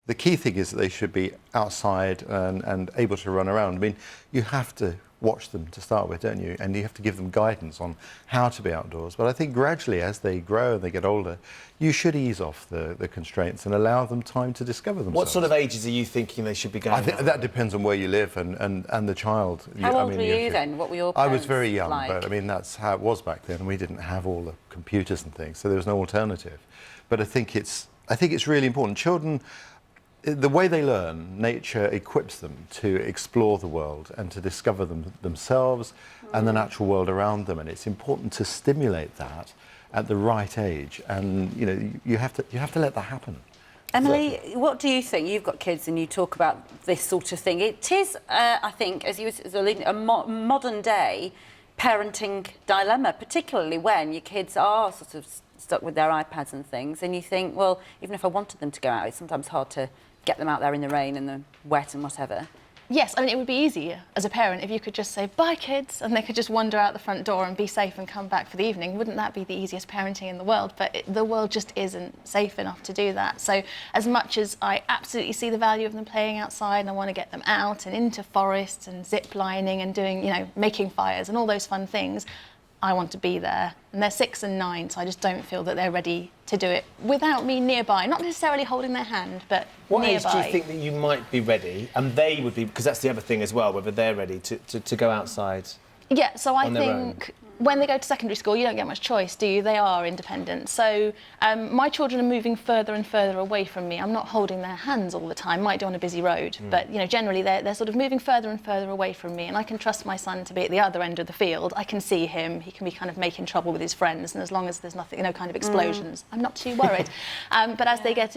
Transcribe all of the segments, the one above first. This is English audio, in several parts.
the key thing is that they should be outside and able to run around. I mean, you have to watch them to start with, don't you? And you have to give them guidance on how to be outdoors. But I think gradually, as they grow and they get older, you should ease off the constraints and allow them time to discover themselves. What sort of ages are you thinking they should be going? I think that depends on where you live and the child. How old were you then? What were your parents I was very young, like? but I mean, that's how it was back then. We didn't have all the computers and things, so there was no alternative. But I think it's really important. Children, the way they learn, nature equips them to explore the world and to discover themselves and the natural world around them. And it's important to stimulate that at the right age. And you have to let that happen. Emily, what do you think? You've got kids and you talk about this sort of thing. It is, I think, as you were alluding, a modern day parenting dilemma, particularly when your kids are sort of stuck with their iPads and things, and you think, well, even if I wanted them to go out, it's sometimes hard to get them out there in the rain and the wet and whatever. Yes, I mean, it would be easier as a parent if you could just say, bye, kids, and they could just wander out the front door and be safe and come back for the evening. Wouldn't that be the easiest parenting in the world? But the world just isn't safe enough to do that. So as much as I absolutely see the value of them playing outside and I want to get them out and into forests and zip lining and doing, making fires and all those fun things, I want to be there. And they're 6 and 9, so I just don't feel that they're ready to do it without me nearby. Not necessarily holding their hand, but what nearby. What age do you think that you might be ready, and they would be, because that's the other thing as well, whether they're ready to go outside? Yeah, so I think when they go to secondary school, you don't get much choice, do you? They are independent. So my children are moving further and further away from me. I'm not holding their hands all the time. Might do on a busy road, but generally they're sort of moving further and further away from me. And I can trust my son to be at the other end of the field. I can see him. He can be kind of making trouble with his friends, and as long as there's nothing, no kind of explosions, I'm not too worried. But as they get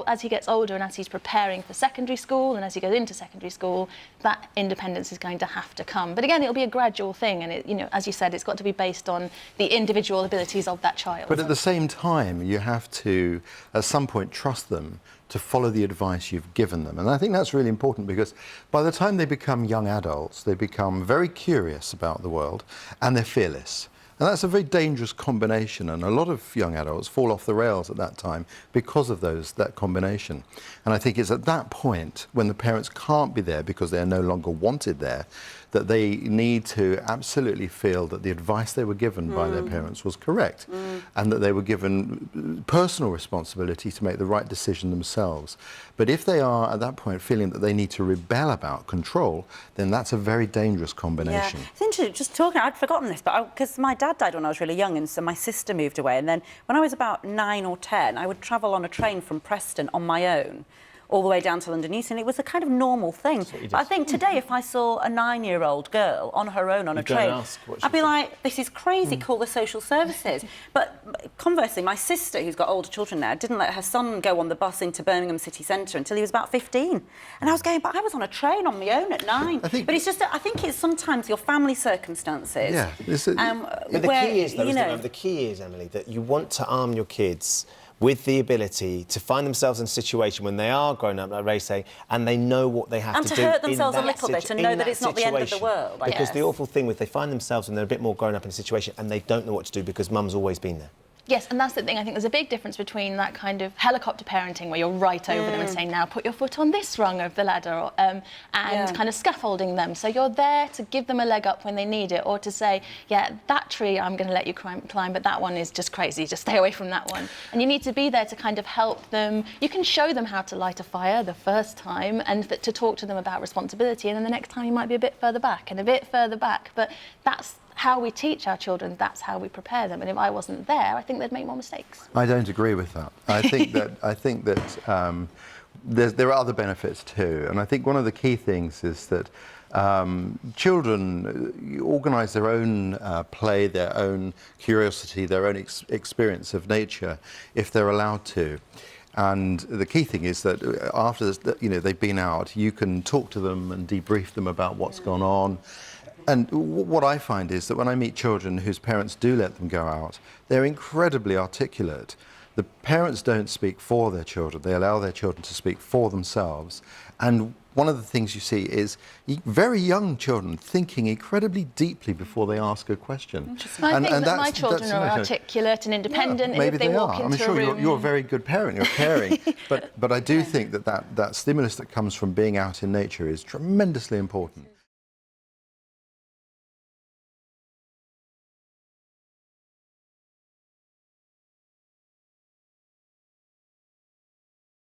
as he gets older and as he's preparing for secondary school and as he goes into secondary school, that independence is going to have to come. But again, it'll be a gradual thing, and as you said, it's got to be based on the individual abilities of that child. But at the same time, you have to, at some point, trust them to follow the advice you've given them. And I think that's really important, because by the time they become young adults, they become very curious about the world and they're fearless. And that's a very dangerous combination, and a lot of young adults fall off the rails at that time because of that combination. And I think it's at that point, when the parents can't be there because they're no longer wanted there, that they need to absolutely feel that the advice they were given by their parents was correct, and that they were given personal responsibility to make the right decision themselves. But if they are at that point feeling that they need to rebel about control, then that's a very dangerous combination. Yeah. It's interesting, just talking, I'd forgotten this, but because my dad died when I was really young, and so my sister moved away, and then when I was about 9 or 10, I would travel on a train from Preston on my own all the way down to London Euston. It was a kind of normal thing. But I think today, if I saw a 9-year-old girl on her own on a train, I'd be like, this is crazy, call the social services. But conversely, my sister, who's got older children now, didn't let her son go on the bus into Birmingham city centre until he was about 15. And I was going, but I was on a train on my own at 9. But it's just, I think it's sometimes your family circumstances. Yeah. But the key is, though, the key is, Emily, that you want to arm your kids with the ability to find themselves in a situation when they are grown up, like Ray saying, and they know what they have to do. And to hurt themselves a little bit and know that it's not the end of the world, I guess. Because the awful thing with they find themselves when they're a bit more grown up in a situation and they don't know what to do because mum's always been there. Yes, and that's the thing. I think there's a big difference between that kind of helicopter parenting where you're right over them and saying, now put your foot on this rung of the ladder, or, and kind of scaffolding them. So you're there to give them a leg up when they need it, or to say, yeah, that tree I'm going to let you climb, but that one is just crazy, just stay away from that one. And you need to be there to kind of help them. You can show them how to light a fire the first time and to talk to them about responsibility, and then the next time you might be a bit further back and a bit further back. But that's how we teach our children, that's how we prepare them. And if I wasn't there, I think they'd make more mistakes. I don't agree with that. I think that there are other benefits too. And I think one of the key things is that children organise their own play, their own curiosity, their own experience of nature, if they're allowed to. And the key thing is that after they've been out, you can talk to them and debrief them about what's gone on. And what I find is that when I meet children whose parents do let them go out, they're incredibly articulate. The parents don't speak for their children, they allow their children to speak for themselves. And one of the things you see is very young children thinking incredibly deeply before they ask a question. I think that my children are articulate and independent. Yeah, maybe if they walk into I'm sure a room, you're a very good parent, you're caring, but I do think that stimulus that comes from being out in nature is tremendously important.